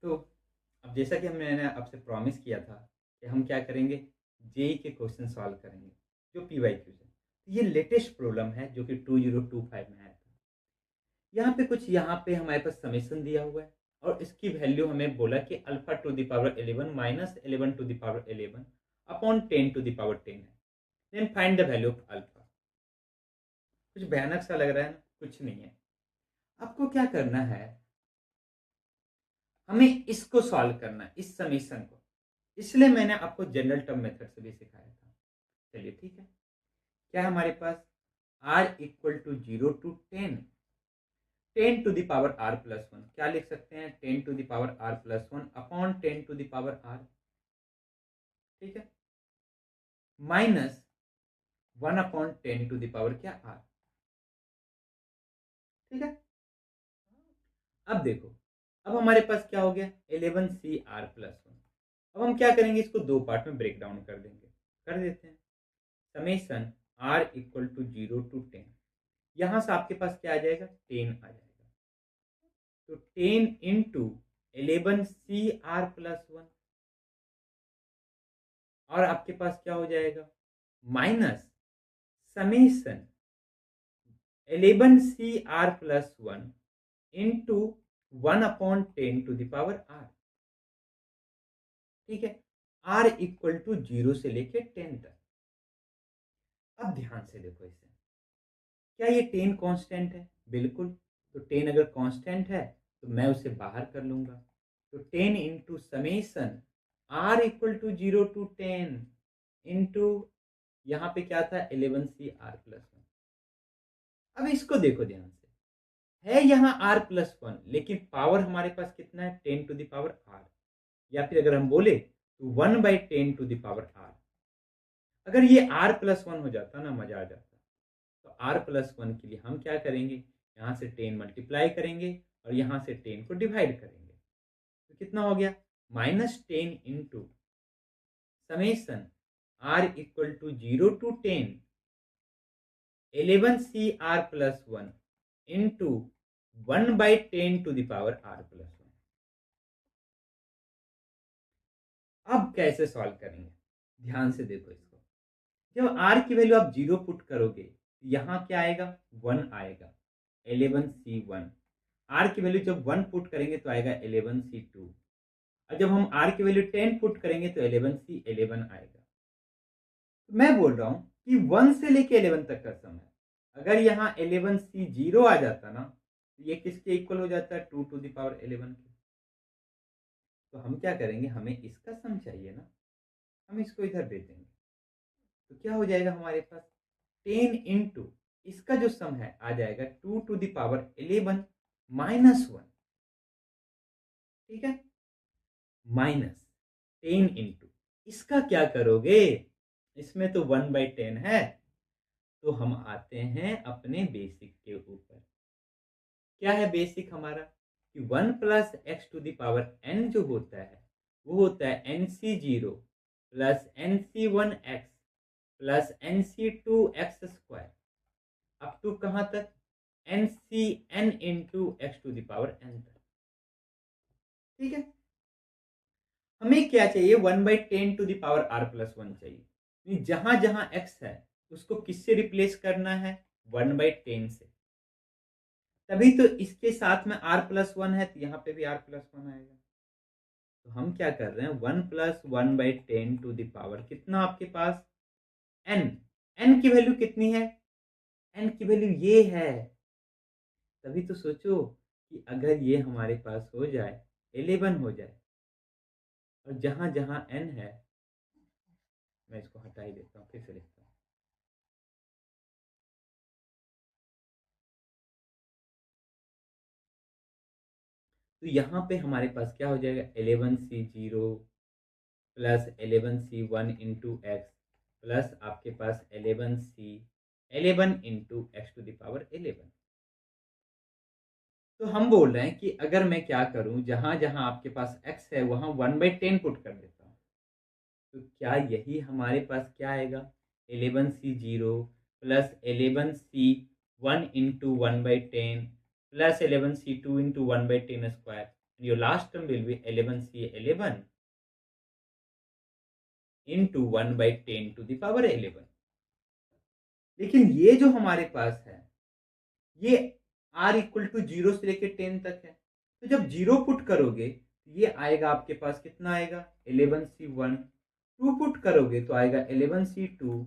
तो अब जैसा कि मैंने आपसे प्रॉमिस किया था कि हम क्या करेंगे, जेई के क्वेश्चन सॉल्व करेंगे जो पीवाईक्यूज है। ये लेटेस्ट प्रॉब्लम है जो कि 2025 में आया था। यहाँ पे हमारे पास समेशन दिया हुआ है और इसकी वैल्यू हमें बोला कि alpha to the power 11 minus 11 to the power 11 upon 10 to the power 10 है। Then find the value of alpha. कुछ भयानक सा लग रहा है ना? कुछ नहीं है। आपको क्या करना है, हमें इसको सॉल्व करना है, इस समीशन को। इसलिए मैंने आपको जनरल टर्म मेथड से भी सिखाया था। चलिए ठीक है, क्या है हमारे पास r equal to 0 to 10 to the power r plus 1। क्या लिख सकते हैं, 10 to the power r plus 1 upon 10 to the power r। ठीक है, minus 1 upon 10 to the power क्या r। ठीक है, अब देखो, अब हमारे पास क्या हो गया 11c r प्लस 1। अब हम क्या करेंगे, इसको दो पार्ट में ब्रेक डाउन कर देंगे। कर देते हैं, summation r equal to 0 to 10। यहां से आपके पास क्या आ जाएगा, 10 आ जाएगा। तो 10 इंटू 11c r प्लस 1 और आपके पास क्या हो जाएगा, minus summation 11c r plus 1 into 1 upon 10 to the power r। ठीक है, r इक्वल टू 0 से लेके 10 तक। अब ध्यान से देखो इसे, क्या ये 10 कांस्टेंट है? बिल्कुल। तो 10 अगर कांस्टेंट है तो मैं उसे बाहर कर लूंगा। तो 10 into summation r equal to 0 to 10 into यहाँ पे क्या था 11c r प्लस 1। अब इसको देखो ध्यान से, है यहाँ r प्लस 1 लेकिन पावर हमारे पास कितना है, 10 टू द पावर r। या फिर अगर हम बोले तो 1/10 टू द पावर r। अगर ये r प्लस 1 हो जाता ना, मजा आ जाता। तो r प्लस 1 के लिए हम क्या करेंगे, यहाँ से 10 मल्टीप्लाई करेंगे और यहाँ से 10 को डिवाइड करेंगे। तो कितना हो गया, -10 into summation r equal to 0 to 10 11c r plus 1 into 1/10 to the power r plus 1। अब कैसे सॉल्व करेंगे, ध्यान से देखो इसको। जब r की वैल्यू आप 0 पुट करोगे, यहाँ क्या आएगा, 1 आएगा, 11c1। r की वैल्यू जब 1 पुट करेंगे तो आएगा 11c2। और जब हम r की वैल्यू 10 पुट करेंगे तो 11c11 आएगा। तो मैं बोल रहा हूं कि 1 से लेके 11 तक का सम है। अगर यहाँ 11c0 आ जाता ना, तो ये किसके इक्वल हो जाता है, 2 टू द पावर 11 के। तो हम क्या करेंगे, हमें इसका सम चाहिए ना, हम इसको इधर दे देंगे। तो क्या हो जाएगा हमारे पास, 10 इंटू इसका जो सम है आ जाएगा 2 टू द पावर 11 माइनस 1। ठीक है, माइनस 10 इंटू इसका क्या करोगे, इसमें तो 1/10 है। तो हम आते हैं अपने बेसिक के ऊपर। क्या है बेसिक हमारा, कि 1 plus x to the power n जो होता है वो होता है nc0 plus nc1x plus nc2x² up to कहाँ तक, ncn into x to the power n तक। ठीक है, हमें क्या चाहिए, 1/10 to the power r plus 1 चाहिए। जहां जहां x है उसको किससे रिप्लेस करना है, 1/10 से। तभी तो इसके साथ में r प्लस 1 है तो यहाँ पे भी r प्लस 1 आएगा। तो हम क्या कर रहे हैं, 1 प्लस 1/10 टू द पावर कितना आपके पास, n। n की वैल्यू कितनी है, n की वैल्यू ये है। तभी तो सोचो कि अगर ये हमारे पास हो जाए, 11 हो जाए, और जहां जहां n है, मैं इसको हटा ही देता हूँ, फिर से लिखता हूँ। तो यहाँ पे हमारे पास क्या हो जाएगा, 11c0 plus 11c1 into x plus आपके पास 11c11 into x to the power 11। तो हम बोल रहे हैं कि अगर मैं क्या करूं, जहां जहां आपके पास x है वहां 1/10 पुट कर देता हूं, तो क्या यही हमारे पास क्या आएगा, 11c0 plus 11c1 into 1/10 plus 11c2 into 1/10 square. Your last term will B 11c11 into 1/10⁻11। लेकिन ये जो हमारे पास है ये r इक्वल टू 0 से लेके 10 तक है, तो जब 0 पुट करोगे तो ये आएगा आपके पास, कितना आएगा 11c1। 2 पुट करोगे तो आएगा 11c2।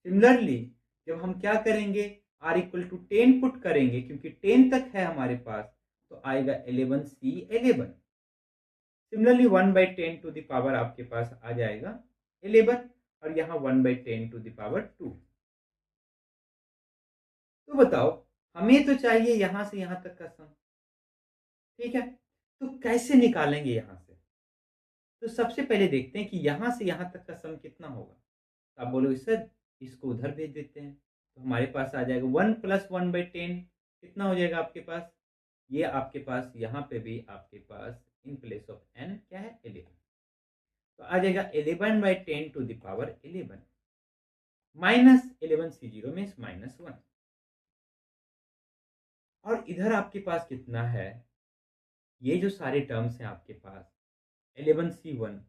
सिमिलरली जब हम क्या करेंगे, r इक्वल टू 10 पुट करेंगे क्योंकि 10 तक है हमारे पास, तो आएगा 11c11। सिमिलरली 1/10 आपके पास आ जाएगा 11 और यहाँ 1/10 तो बताओ, हमें तो चाहिए यहां से यहां तक का सम, ठीक है। तो कैसे निकालेंगे यहां से? तो सबसे पहले देखते हैं कि यहां से यहां तक का सम कितना होगा। तो आप बोलोगे सर इसको उधर भेज देते हैं, तो हमारे पास आ जाएगा 1 + 1/10 कितना हो जाएगा आपके पास, ये आपके पास यहाँ पे भी आपके पास इन प्लेस ऑफ n क्या है 11, तो आ जाएगा 11/10⁻11 माइनस 11c0 मीन्स -1। और इधर आपके पास कितना है, ये जो सारे टर्म्स हैं आपके पास 11c1,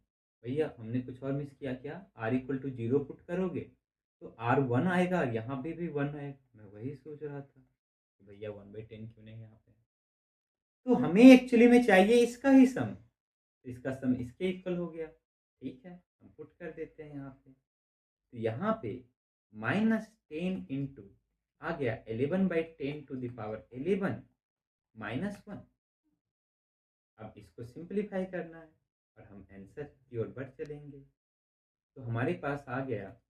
भैया हमने कुछ और मिस किया क्या, r इक्वल टू 0 पुट करोगे तो r 1 आएगा, यहाँ पे भी 1 आएगा। मैं वही सोच रहा था कि भैया 1/10 क्यों नहीं यहाँ पे, तो हमें एक्चुअली में चाहिए इसका ही सम, तो इसका सम इसके इक्वल हो गया, ठीक है हम पुट कर देते हैं यहाँ पे। तो यहाँ पे -10 इंटू आ गया 11/10⁻11 -1। अब इसको सिंप्लीफाई करना है और हम आंसर की ओर बढ़ चलेंगे। तो हमारे पास आ गया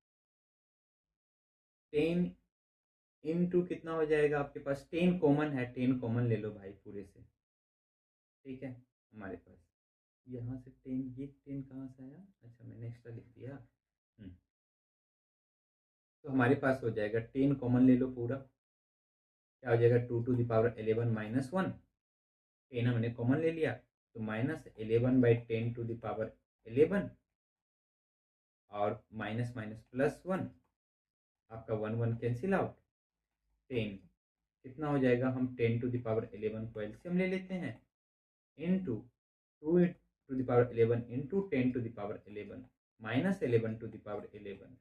10 इंटू कितना हो जाएगा आपके पास, 10 कॉमन है, 10 कॉमन ले लो भाई पूरे से, ठीक है। हमारे पास यहाँ से 10, ये 10 कहाँ से आया, अच्छा मैंने एक्स्ट्रा लिख दिया। तो हमारे पास हो जाएगा 10 कॉमन ले लो पूरा, क्या हो जाएगा 2⁻11 -1, 10 हमने कॉमन ले लिया तो -11/10⁻11 और माइनस माइनस +1, आपका 1 1 कैंसिल आउट, 10 कितना हो जाएगा, हम 10⁻11 को एलसीएम ले लेते हैं इंटू 2⁻11 इंटू 10⁻11 माइनस 11⁻11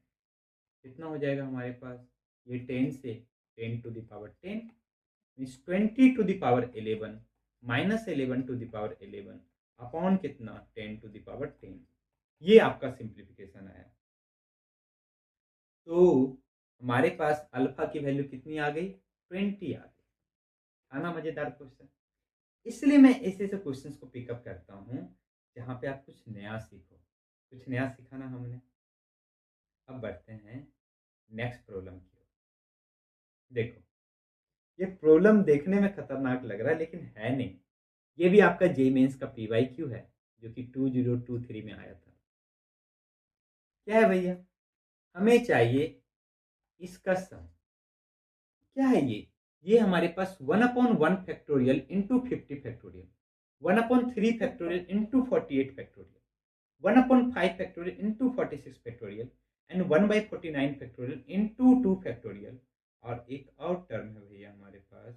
कितना हो जाएगा हमारे पास, ये 10 से 10⁻10 मीन्स 20⁻11 माइनस 11⁻11 अपॉन कितना 10⁻10, ये आपका सिंप्लीफिकेशन आया। तो हमारे पास अल्फा की वैल्यू कितनी आ गई, 20 आ गई। आना मजेदार क्वेश्चन, इसलिए मैं ऐसे ऐसे क्वेश्चंस को पिकअप करता हूँ जहाँ पे आप कुछ नया सीखो, कुछ नया सिखाना हमने। अब बढ़ते हैं नेक्स्ट प्रॉब्लम की ओर। देखो ये प्रॉब्लम देखने में खतरनाक लग रहा है लेकिन है नहीं, ये भी आपका जे मेंस का PYQ है जो कि 2023 में आया था। क्या है भैया, हमें चाहिए इसका सम, क्या है ये हमारे पास 1/1 factorial into 50 factorial, 1/3 factorial into 48 factorial, 1/5 factorial into 46 factorial and 1/49 factorial into 2 factorial, और एक और टर्म है भैया हमारे पास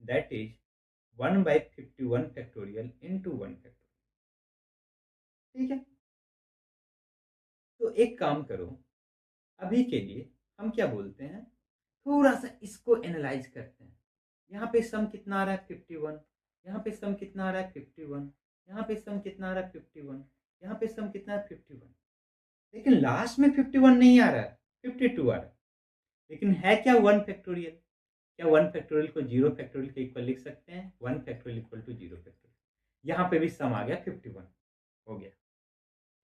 that is 1/51 factorial into 1 factorial, ठीक है। तो एक काम करो, अभी के लिए हम क्या बोलते हैं, थोड़ा सा इसको एनालाइज करते हैं। यहाँ पे सम कितना आ रहा है 51, यहाँ पे सम कितना आ रहा है 51, यहाँ पे सम कितना आ रहा है 51, यहाँ पे सम कितना है 51, लेकिन लास्ट में 51 नहीं आ रहा है, 52 आ रहा है। लेकिन है क्या 1 फैक्टोरियल, क्या 1 फैक्टोरियल को 0 फैक्टोरियल के इक्वल लिख सकते हैं, 1 फैक्टोरियल इक्वल टू 0 फैक्टोरियल। यहाँ पे भी सम आ गया 51 हो गया।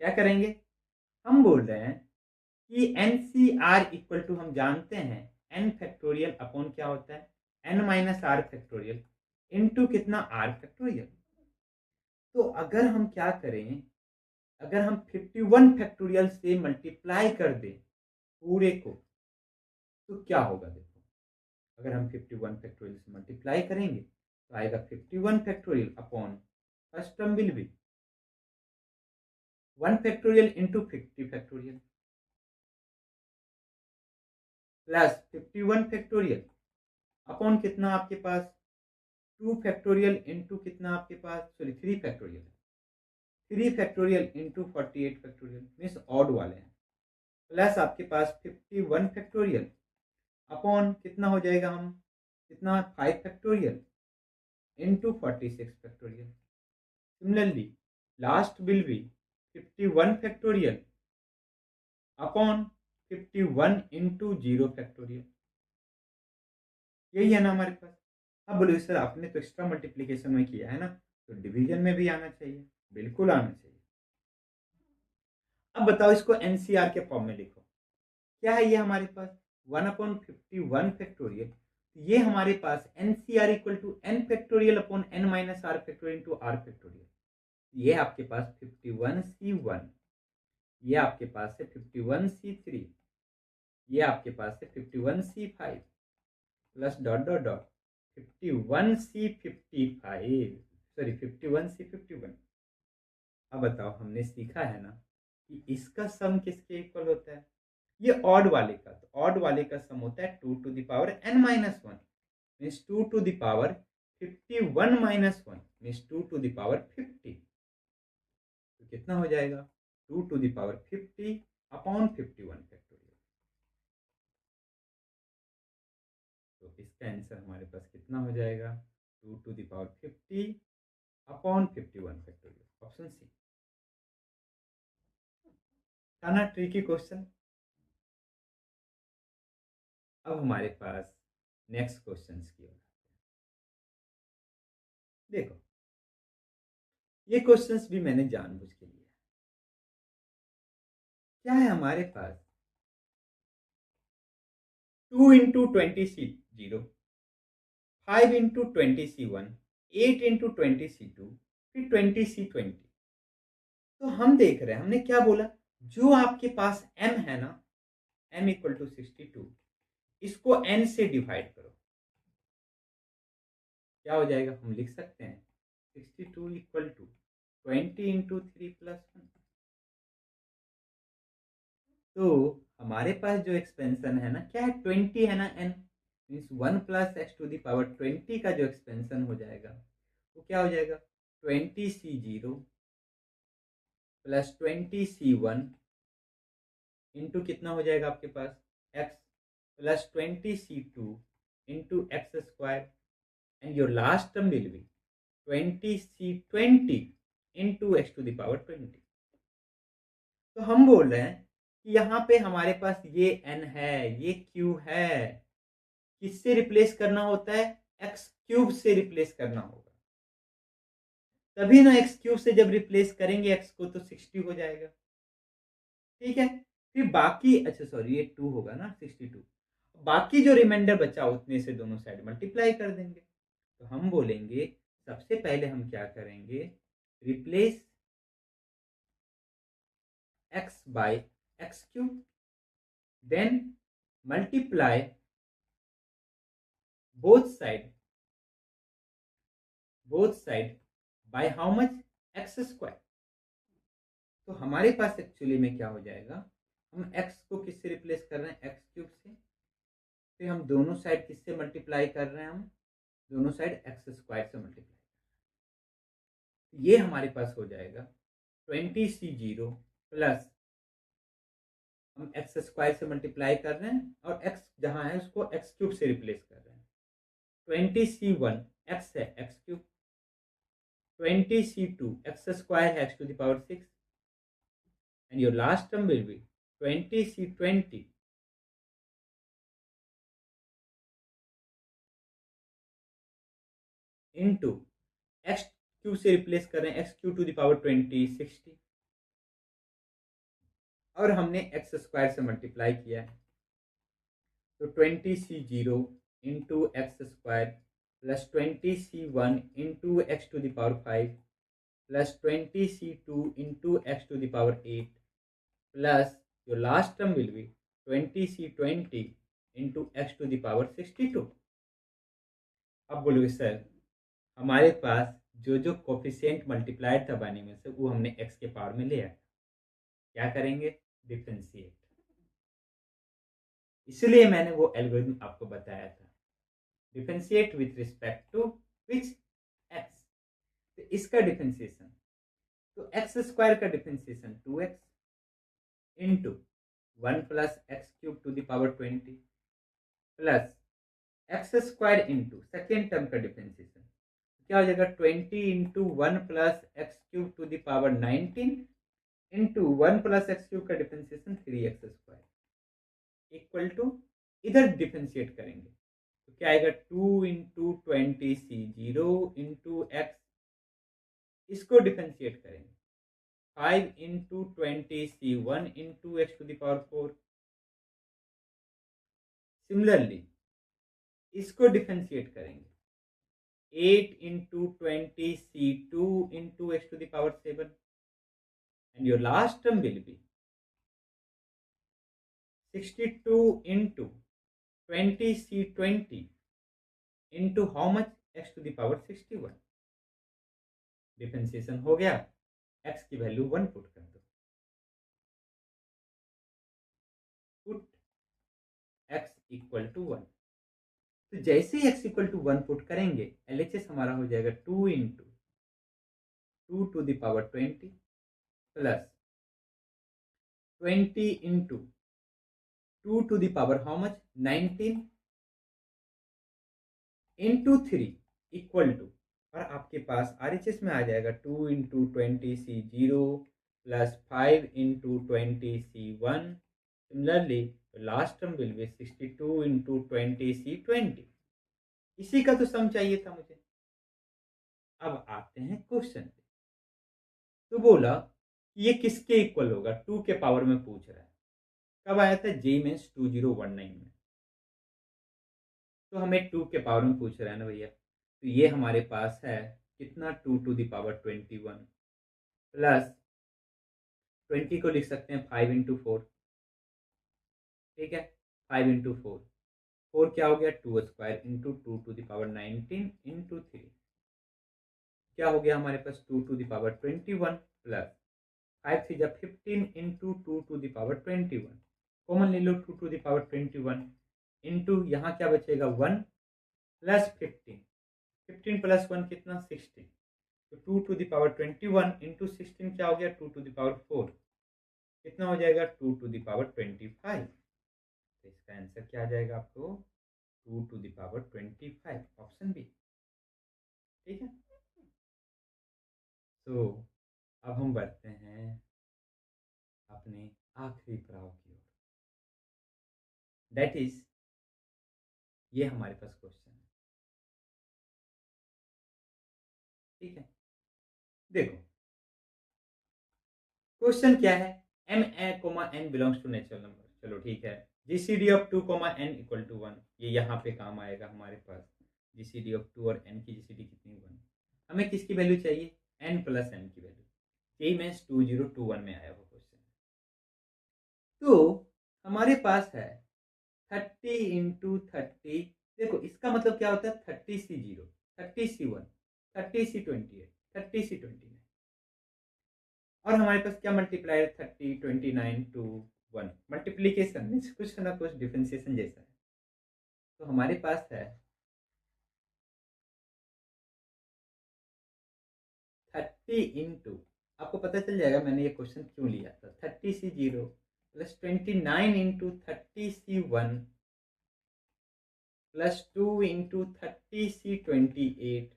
क्या करेंगे, हम बोल रहे हैं कि NCR इक्वल टू हम जानते हैं n फैक्टोरियल अपॉन क्या होता है n minus r factorial into कितना r फैक्टोरियल। तो अगर हम क्या करें, अगर हम 51 फैक्टोरियल से मल्टीप्लाई कर दें पूरे को तो क्या होगा, देखो अगर हम 51 फैक्टोरियल से मल्टीप्लाई करेंगे तो आएगा 51 factorial upon first term will be 1 factorial into 50 factorial plus 51 factorial upon कितना आपके पास 2 फैक्टोरियल इंटू कितना आपके पास, sorry 3 factorial, 3 factorial into 48 factorial means odd वाले हैं, प्लस आपके पास 51 फैक्टोरियल अपॉन कितना हो जाएगा, हम कितना 5 factorial into 46 factorial. Similarly last will be 51 factorial upon 51 into 0 factorial. यही है ना हमारे पास। अब बोलो सर आपने तो एक्स्ट्रा मल्टीप्लीकेशन में किया है ना, तो डिवीजन में भी आना चाहिए, बिल्कुल आना चाहिए। अब बताओ इसको एनसीआर के फॉर्म में लिखो। क्या है ये हमारे पास 1/51 फैक्टोरियल, ये हमारे पास nCr equal to n factorial upon n minus r factorial into r factorial. ये आपके पास 51C1, ये आपके पास है 51C3, ये आपके पास है 51C5 plus dot dot dot 51C55, sorry 51C51। अब बताओ हमने सीखा है ना कि इसका सम किसके इक्वल होता है, ये ऑड वाले का, तो ऑड वाले का सम होता है 2 to the power n minus 1 means 2 to the power 51 minus 1 means 2 to the power 50। तो कितना हो जाएगा 2 to the power 50 upon 51 factorial. तो इसका आंसर हमारे पास कितना हो जाएगा 2 to the power 50 upon 51 factorial, option C. था ना ट्रिकी क्वेश्चन। अब हमारे पास नेक्स्ट क्वेश्चन की ओर देखो, ये क्वेश्चंस भी मैंने जानबूझ के लिए। क्या है हमारे पास 2 into 20C0, 5 into 20C1, 8 into 20C2, फिर 20C20। तो हम देख रहे हैं हमने क्या बोला, जो आपके पास m है ना, m इक्वल टू 62, इसको n से डिवाइड करो। क्या हो जाएगा, हम लिख सकते हैं 62 इक्वल टू 20 इंटू 3 प्लस 1। तो हमारे पास जो एक्सपेंशन है ना, क्या है 20 है ना, n means 1 plus x to the power 20 का जो एक्सपेंशन हो जाएगा वो क्या हो जाएगा 20C0 प्लस 20C1 इंटू कितना हो जाएगा आपके पास x plus 20C2 into x square and your last term will be 20C20 into x to the power 20। तो हम बोल रहे हैं कि यहाँ पे हमारे पास ये n है, ये q है, किससे रिप्लेस करना होता है, एक्स क्यूब से रिप्लेस करना होगा, तभी ना एक्स क्यूब से जब रिप्लेस करेंगे एक्स को तो 60 हो जाएगा। ठीक है, फिर बाकी, अच्छा सॉरी ये 2 होगा ना 62, बाकी जो रिमाइंडर बचा उतने से दोनों साइड मल्टीप्लाई कर देंगे। तो हम बोलेंगे सबसे पहले हम क्या करेंगे, replace x by x cube, then multiply both side by how much, x square. तो हमारे पास एक्चुअली में क्या हो जाएगा, हम x को किससे रिप्लेस कर रहे हैं, एक्स क्यूब से, फिर हम दोनों साइड किससे मल्टीप्लाई कर रहे हैं, हम दोनों साइड एक्स स्क्वायर से मल्टीप्लाई। ये हमारे पास हो जाएगा 20C0 प्लस हम एक्स स्क्वायर से मल्टीप्लाई कर रहे हैं और x जहां है उसको एक्स क्यूब से रिप्लेस कर रहे हैं। 20C1 x है x cube, 20C2 x square है x to the power 6 and your last term will be 20C20 into x cube से रिप्लेस कर रहे हैं x cube to the power 20 60 और हमने एक्स स्क्वायर से मल्टीप्लाई किया है। तो 20C0 into x square plus 20C1 into x to the power 5 plus 20C2 into x to the power 8 plus your last term will be 20C20 into x to the power 62। अब बोलोगे sir हमारे पास जो जो coefficient multiplied था बने में से वो हमने x के पावर में ले आया, क्या करेंगे, डिफरेंशिएट। इसलिए मैंने वो एल्गोरिथम आपको बताया था, differentiate with respect to which x, तो इसका डिफरेंशिएशन, तो एक्स स्क्वायर का differentiation 2x into 1 plus x cube to the power 20 plus x square into second term का डिफरेंशिएशन क्या हो जाएगा 20 into 1 plus x cube to the power 19 into 1 plus x cube का differentiation 3x square equal to, इधर differentiate करेंगे तो क्या आएगा 2 इंटू 20c0 इंटू एक्स, इसको डिफरेंशिएट करेंगे 5 into 20c1 into x to the power 4। Similarly इसको डिफरेंशिएट करेंगे 8 into 20c2 into x to the power 7 and your last term will be 62 into 20c20 into how much x to the power 61। Differentiation हो गया, x की value 1 put कर दो, put x equal to 1, तो जैसे ही x equal to 1 put करेंगे LHS हमारा हो जाएगा 2 into 2 to the power 20 plus 20 into 2 to the power how much 19 into 3 equal to, और आपके पास RHS में आ जाएगा 2 into 20c0 plus 5 into 20c1। Similarly last term will be 62 into 20c20। इसी का तो सम चाहिए था मुझे। अब आते हैं क्वेश्चन पे, तो बोला ये किसके इक्वल होगा, 2 के पावर में पूछ रहा है। कब आया था, JEE मेंस 2019 में, तो हमें 2 के पावर में पूछ रहा है ना भैया, तो ये हमारे पास है कितना 2 टू द पावर 21 प्लस 20 को लिख सकते हैं 5 इंटू 4, ठीक है 5 इंटू 4, 4 क्या हो गया 2 square into 2 to the power 19 into 3, क्या हो गया हमारे पास 2 to the power 21 plus 5 three जब 15 into 2 to the power 21, common ले लो 2 टू द पावर 21 इंटू यहाँ क्या बचेगा 1 प्लस 15, 15 प्लस 1 कितना 16, तो 2 टू द पावर 21 इंटू 16 क्या हो गया 2 टू द पावर 4, कितना हो जाएगा 2 टू द पावर 25। तो इसका आंसर क्या आ जाएगा आपको 2 to the power 25, option B, ठीक है। तो अब हम बढ़ते हैं अपने आखिरी पड़ाव की ओर, दैट इज ये हमारे पास क्वेश्चन है, ठीक है। देखो क्वेश्चन क्या है, m a, n belongs to natural number, चलो ठीक है, GCD of 2, n equal to 1, ये यहाँ पे काम आएगा हमारे पास, GCD ऑफ 2 और n की GCD कितनी 1, हमें किसकी वैल्यू चाहिए n प्लस n की वैल्यू, JEE मेंस 2021 में आया हुआ क्वेश्चन। तो हमारे पास है 30 इंटू 30, देखो इसका मतलब क्या होता है 30c0, 30c1, 30c28, 30c29, और हमारे पास क्या मल्टीप्लाई 30, 29 टू 1, मल्टीप्लीकेशन मीन्स कुछ ना कुछ डिफरेंशिएशन जैसा है। तो हमारे पास है 30 इंटू, आपको पता चल जाएगा मैंने ये क्वेश्चन क्यों लिया था, 30c0 plus 29 into 30c1 plus 2 into 30c28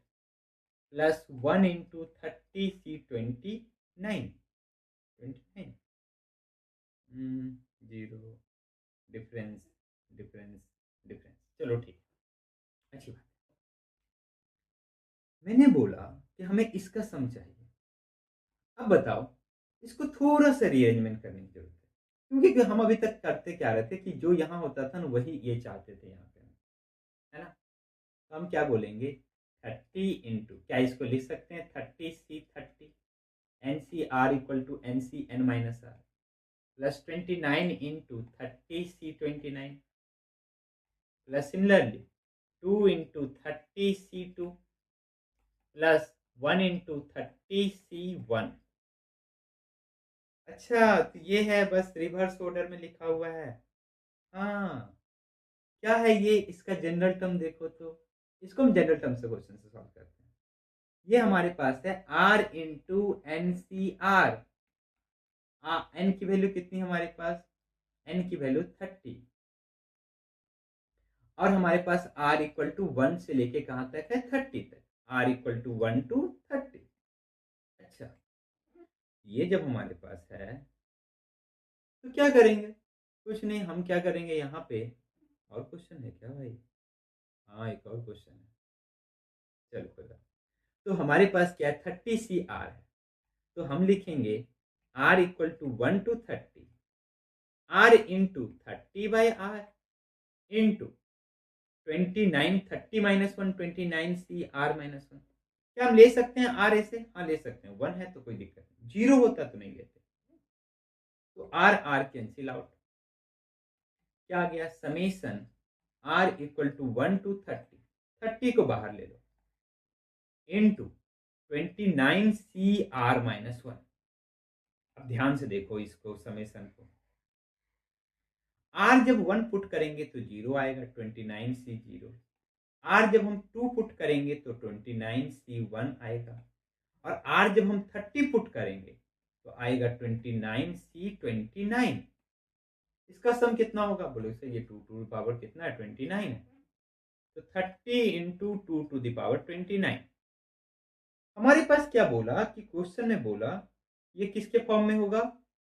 plus 1 into 30c29, 29 zero, difference difference difference, चलो ठीक, अच्छी बात। मैंने बोला कि हमें इसका सम चाहिए, अब बताओ इसको थोड़ा सा रीअरेंजमेंट करने की जरूरत है, क्योंकि हम अभी तक करते क्या रहे थे कि जो यहाँ होता था ना वही ये चाहते थे यहाँ पे, है ना। तो हम क्या बोलेंगे 30 इंटू, क्या इसको लिख सकते हैं 30c30 NCR equal to NCN minus R plus 29 into 30c29 plus similarly 2 into 30c2 plus 1 into 30c1। अच्छा तो ये है, बस रिवर्स ऑर्डर में लिखा हुआ है। हाँ क्या है ये, इसका जनरल टर्म देखो तो इसको हम जनरल टर्म से क्वेश्चन से सॉल्व करते हैं। ये हमारे पास है r into N C R. एन की वैल्यू कितनी हमारे पास, एन की वैल्यू 30, और हमारे पास r इक्वल टू 1 से लेके कहां तक है, 30 तक, r इक्वल टू 1 to 30। अच्छा, ये जब हमारे पास है तो क्या करेंगे, कुछ नहीं, हम क्या करेंगे यहाँ पे, और क्वेश्चन है क्या भाई, हाँ एक और क्वेश्चन है, चलो कोई बात। तो हमारे पास क्या है, 30 CR है, तो हम लिखेंगे r equal to 1 to 30, r into 30/r into 29, 30 - 1 29 CR - 1। क्या हम ले सकते हैं r ऐसे, हाँ ले सकते हैं, 1 है तो कोई दिक्कत नहीं, 0 होता तो नहीं लेते। तो r r कैंसिल आउट, क्या आ गया, summation r equal to 1 to 30, 30 को बाहर ले लो, इंटू 29 CR - 1। अब ध्यान से देखो इसको, समेसन को, r जब 1 पुट करेंगे तो 0 आएगा, 29C0। r जब हम 2 पुट करेंगे तो 29C1 आएगा, और r जब हम 30 पुट करेंगे तो आएगा 29C29। इसका सम कितना होगा, बोलो सर ये 2 टू द पावर कितना है, 29 है, तो 30 इंटू 2 टू द पावर 29। हमारे पास क्या बोला कि क्वेश्चन ने बोला ये किसके फॉर्म में होगा,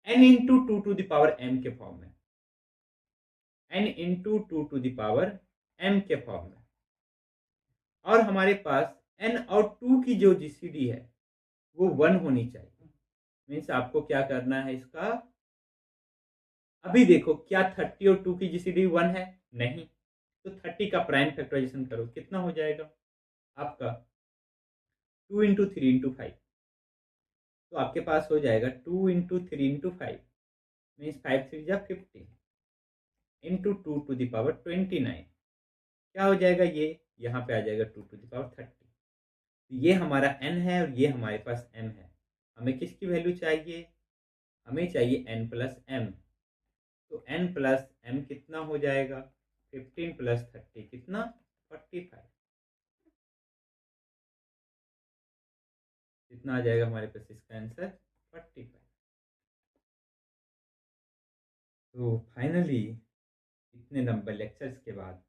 n into 2 to the power m के फॉर्म में, n into 2 to the power m के फॉर्म में, और हमारे पास n और 2 की जो जीसीडी है वो 1 होनी चाहिए। मीन्स आपको क्या करना है इसका, अभी देखो क्या 30 और 2 की जीसीडी 1 है, नहीं, तो 30 का प्राइम फैक्टराइजेशन करो, कितना हो जाएगा आपका 2 इंटू 3 इंटू 5, तो आपके पास हो जाएगा 2 इंटू 3 इंटू 5, मीन्स 5 3 जा 50 इंटू 2 टू द पावर 29। क्या हो जाएगा ये, यहाँ पे आ जाएगा 2 टू द पावर 30। तो ये हमारा n है और ये हमारे पास m है। हमें किसकी वैल्यू चाहिए, हमें चाहिए n प्लस m। तो n प्लस m कितना हो जाएगा, 15 प्लस 30 कितना, 45। कितना आ जाएगा हमारे पास इसका आंसर, 45। तो फाइनली इतने लंबे लेक्चर्स के बाद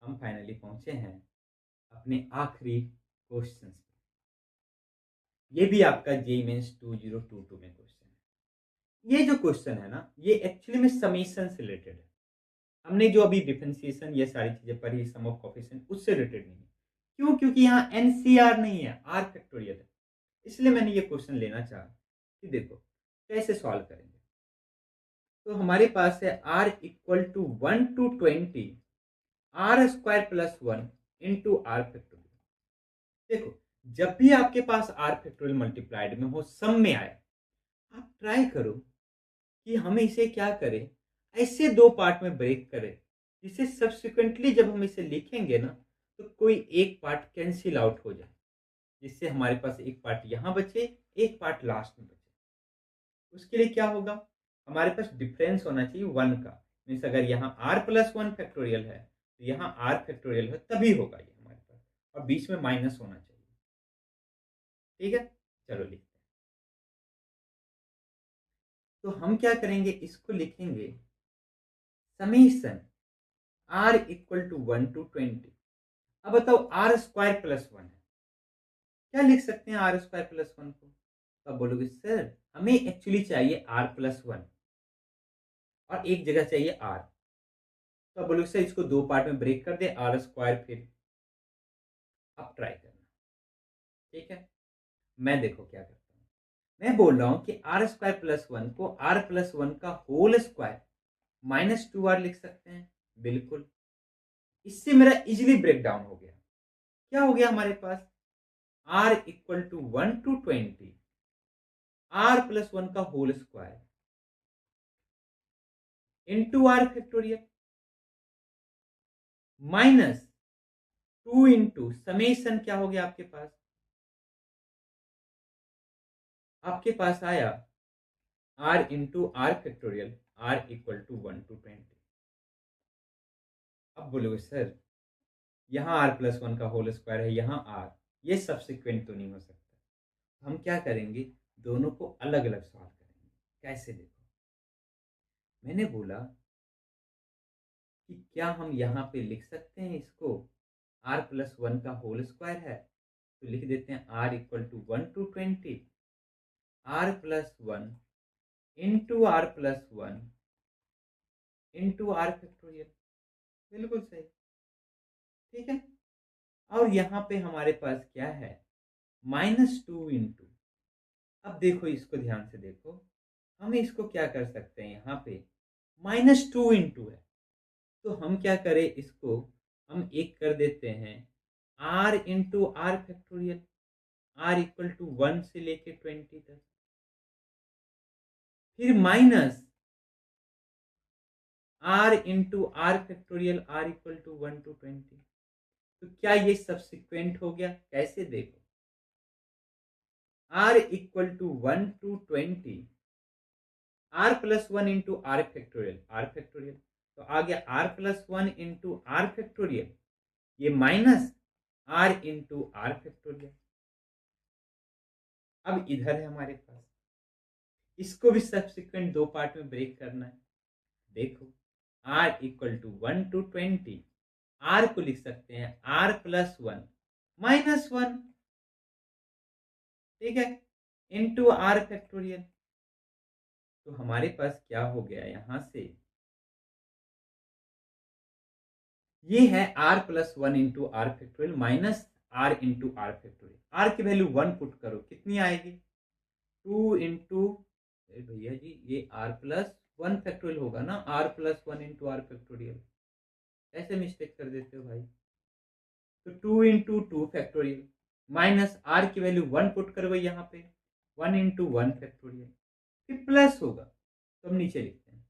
हम फाइनली पहुंचे हैं अपने आखिरी क्वेश्चन पे। ये भी आपका जेईई मेंस 2022 में क्वेश्चन है। ये जो क्वेश्चन है ना, ये एक्चुअली में समेशन से रिलेटेड है। हमने जो अभी डिफरेंशिएशन ये सारी चीजें पढ़ी, सम ऑफ कोएफिशिएंट, उससे रिलेटेड नहीं है। क्यों, क्योंकि यहाँ एनसीआर नहीं है, आर फैक्टोरियल है, इसलिए मैंने ये क्वेश्चन लेना चाहा कि देखो कैसे सॉल्व करेंगे। तो हमारे पास है r equal to 1 to 20 r square plus 1 into r factorial. देखो जब भी आपके पास r फैक्टोरियल मल्टीप्लाइड में हो, सम में आए, आप ट्राई करो कि हम इसे क्या करें, ऐसे दो पार्ट में ब्रेक करें जिसे सब्सिक्वेंटली जब हम इसे लिखेंगे ना तो कोई एक पार्ट कैंसिल आउट हो जाए, जिससे हमारे पास एक पार्ट यहाँ बचे, एक पार्ट लास्ट में बचे। उसके लिए क्या होगा, हमारे पास डिफरेंस होना चाहिए 1 का। मीन्स अगर यहाँ r प्लस 1 फैक्टोरियल है तो यहाँ r फैक्टोरियल है, तभी होगा ये हमारे पास, और बीच में माइनस होना चाहिए। ठीक है, चलो लिखते हैं। तो हम क्या करेंगे, इसको लिखेंगे summation r equal to 1 to 20। अब बताओ r स्क्वायर प्लस 1 है, क्या लिख सकते हैं r स्क्वायर प्लस 1 को, तो आप बोलोगे सर हमें एक्चुअली चाहिए r प्लस 1 और एक जगह चाहिए r, तो आप बोलोगे सर इसको दो पार्ट में ब्रेक कर दे, r स्क्वायर, फिर आप ट्राई करना। ठीक है, मैं देखो क्या करता हूँ, मैं बोल रहा हूँ कि r स्क्वायर प्लस 1 को r प्लस 1 का होल स्क्वायर माइनस 2r लिख सकते हैं, बिल्कुल। इससे मेरा इजिली ब्रेक डाउन हो गया। क्या हो गया हमारे पास, r equal to 1 to 20 r plus 1 का whole square into r factorial minus 2 into summation, क्या हो गया आपके पास, आपके पास आया r into r factorial, r equal to 1 to 20। अब बोलोगे सर यहाँ आर प्लस वन का होल स्क्वायर है, यहाँ आर, ये सब्सिक्वेंट तो नहीं हो सकता। हम क्या करेंगे, दोनों को अलग अलग सॉल्व करेंगे। कैसे, देखो मैंने बोला कि क्या हम यहाँ पे लिख सकते हैं इसको आर प्लस वन का होल स्क्वायर है, तो लिख देते हैं r equal to 1 to 20 r plus one into r plus one into r factorial. बिल्कुल सही, ठीक है। और यहाँ पे हमारे पास क्या है, -2 इंटू, अब देखो इसको ध्यान से देखो, हम इसको क्या कर सकते हैं, यहाँ पे -2 इंटू है, तो हम क्या करें, इसको हम एक कर देते हैं r into r factorial, r equal to 1 से लेके 20 तक, फिर minus r into r factorial, r equal to 1 to 20। तो क्या ये सब्सिक्वेंट हो गया, कैसे देखो, r equal to 1 to 20 r plus one into r factorial, r factorial, तो आ गया r plus one into r factorial, ये minus r into r factorial. अब इधर है हमारे पास, इसको भी सब्सिक्वेंट दो पार्ट में ब्रेक करना है। देखो r equal to 1 to 20, r को लिख सकते हैं r plus one minus one, ठीक है, इंटू आर फैक्टोरियल। तो हमारे पास क्या हो गया, यहां से ये है r plus one into r factorial minus r into r factorial. R की वैल्यू 1 पुट करो, कितनी आएगी, 2 इंटू, भैया जी ये आर प्लस वन फैक्टोरियल होगा ना, r plus one into r factorial, ऐसे मिस्टेक कर देते हो भाई। तो 2 into two factorial minus r की वैल्यू 1 पुट करो यहाँ पे, 1 इंटू वन फैक्टोरियल, फिर प्लस होगा, तो हम नीचे लिखते हैं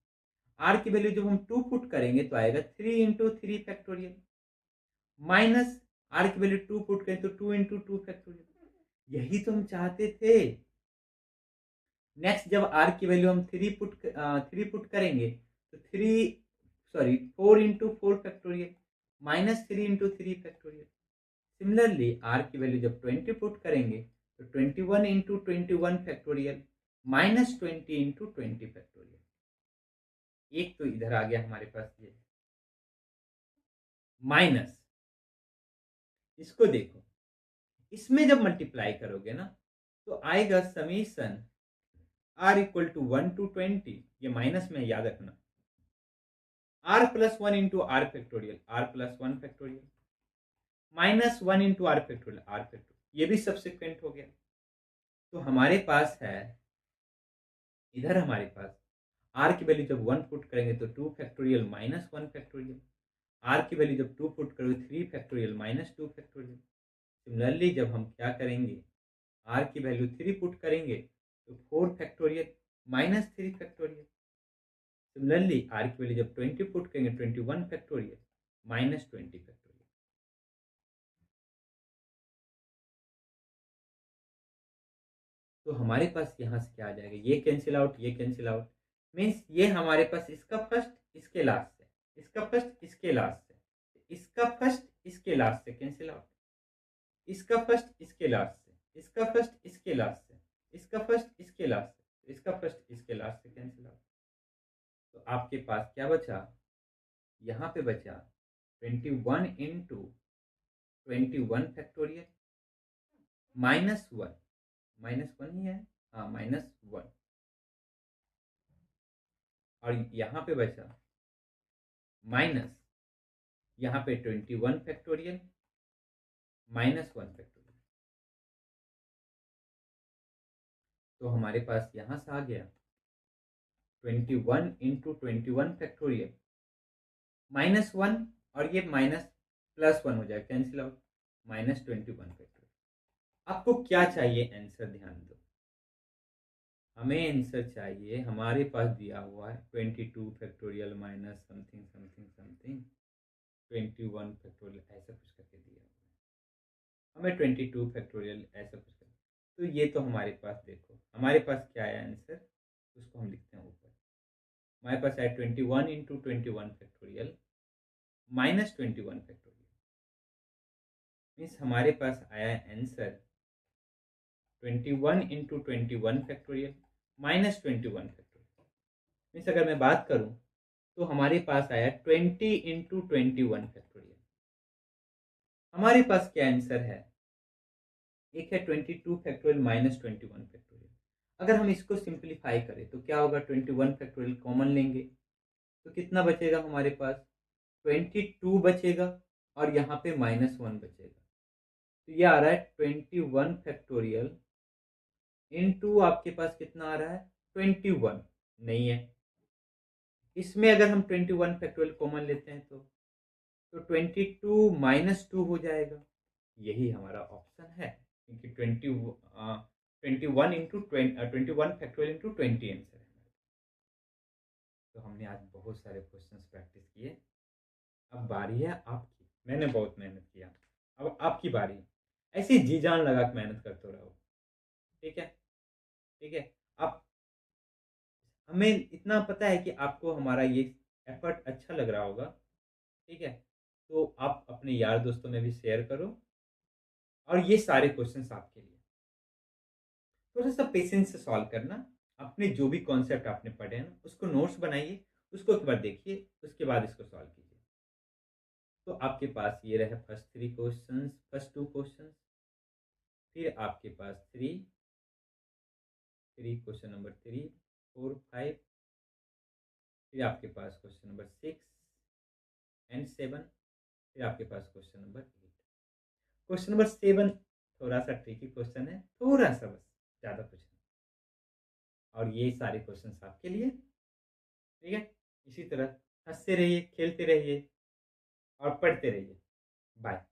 आर की वैल्यू जब हम 2 पुट करेंगे तो आएगा 3 into three factorial, minus r की वैल्यू 2 पुट करें तो 2 इंटू टू फैक्टोरियल। यही तो हम चाहते थे। नेक्स्ट जब आर की वैल्यू हम 3 पुट करेंगे तो 4 into four factorial -3 into three factorial. Similarly r की वैल्यू जब 20 पुट करेंगे तो 21 इंटू 21 फैक्टोरियल -20 इंटू 20 फैक्टोरियल। एक तो इधर आ गया हमारे पास ये माइनस, इसको देखो, इसमें जब मल्टीप्लाई करोगे ना तो आएगा summation r equal to 1 to 20, ये माइनस में याद रखना, r plus one into r factorial, r plus one factorial -1 into r factorial, r factorial, ये भी सब्सिक्वेंट हो गया। तो हमारे पास है, इधर हमारे पास आर की वैल्यू जब 1 पुट करेंगे तो 2 फैक्टोरियल -1 फैक्टोरियल, आर की वैल्यू जब 2 पुट करोगे 3 फैक्टोरियल -2 फैक्टोरियल। सिमिलरली जब हम क्या करेंगे, आर की वैल्यू 3 पुट करेंगे तो 4 फैक्टोरियल -3 फैक्टोरियल। सिमिलरली आर की वैल्यू जब 20 पुट करेंगे 21 फैक्टोरियल -20 फैक्टोरियल। तो हमारे पास यहाँ से क्या आ जाएगा, ये कैंसिल आउट, ये कैंसिल आउट, मीन्स ये हमारे पास इसका फर्स्ट इसके लास्ट से, इसका फर्स्ट इसके लास्ट से, इसका फर्स्ट इसके लास्ट से कैंसिल आउट, इसका फर्स्ट इसके लास्ट से, इसका फर्स्ट इसके लास्ट से, इसका फर्स्ट इसके लास्ट से, इसका फर्स्ट इसके लास्ट से कैंसिल आउट। तो आपके पास क्या बचा, यहाँ पे बचा 21 इंटू 21 फैक्टोरियल -1, -1 ही है, हाँ -1, और यहाँ पे बचा माइनस, यहाँ पे 21 फैक्टोरियल -1 फैक्टोरियल। तो हमारे पास यहाँ से आ गया 21 इंटू 21 फैक्टोरियल -1, और ये माइनस +1 हो जाएगा, कैंसिल आउट, -21 फैक्टोरियल। आपको क्या चाहिए आंसर, ध्यान दो, हमें आंसर चाहिए, हमारे पास दिया हुआ है 22 factorial minus something something something 21 factorial, ऐसा कुछ करके दिया हुआ है हमें 22 फैक्टोरियल, ऐसा कुछ करके। तो ये तो हमारे पास देखो, हमारे पास क्या है आंसर, उसको हम लिखते हैं ऊपर, हमारे पास है 21 इंटू 21 फैक्टोरियल -21 फैक्टोरियल। मीन्स हमारे पास आया answer 21 into 21 factorial minus 21 factorial. Means अगर मैं बात करूं तो हमारे पास आया 20 इंटू 21 फैक्टोरियल। हमारे पास क्या आंसर है, एक है 22 फैक्टोरियल माइनस 21 फैक्टोरियल। अगर हम इसको सिंप्लीफाई करें तो क्या होगा, 21 फैक्टोरियल कॉमन लेंगे तो कितना बचेगा हमारे पास, 22 बचेगा और यहाँ पे -1 बचेगा। तो ये आ रहा है 21 फैक्टोरियल इनटू आपके पास कितना आ रहा है 21, नहीं है। इसमें अगर हम 21 फैक्टोरियल कॉमन लेते हैं तो 22 -2 हो जाएगा। यही हमारा ऑप्शन है, क्योंकि 21 इंटू 21 फैक्टोरियल इंटू 20 आंसर है। तो हमने आज बहुत सारे क्वेश्चंस प्रैक्टिस किए। अब बारी है आपकी। मैंने बहुत मेहनत किया, अब आपकी बारी है। ऐसे जी जान लगा के मेहनत करते रहो, ठीक है? ठीक है। आप, हमें इतना पता है कि आपको हमारा ये एफर्ट अच्छा लग रहा होगा, ठीक है? तो आप अपने यार दोस्तों में भी शेयर करो, और ये सारे क्वेश्चंस आपके लिए। थोड़ा सा पेशेंस से सॉल्व करना। अपने जो भी कॉन्सेप्ट आपने पढ़े हैं ना, उसको नोट्स बनाइए, उसको एक बार देखिए, उसके बाद इसको सॉल्व कीजिए। तो आपके पास ये रहे फर्स्ट टू क्वेश्चंस। फिर आपके पास थ्री क्वेश्चन नंबर 3, 4, 5। फिर आपके पास क्वेश्चन नंबर 6 एंड 7। फिर आपके पास क्वेश्चन नंबर 8। क्वेश्चन नंबर 7 थोड़ा सा ट्रिकी क्वेश्चन है, थोड़ा सा, बस ज़्यादा कुछ नहीं। और ये सारे क्वेश्चन आपके लिए, ठीक है? इसी तरह हंसते रहिए, खेलते रहिए और पढ़ते रहिए। बाय।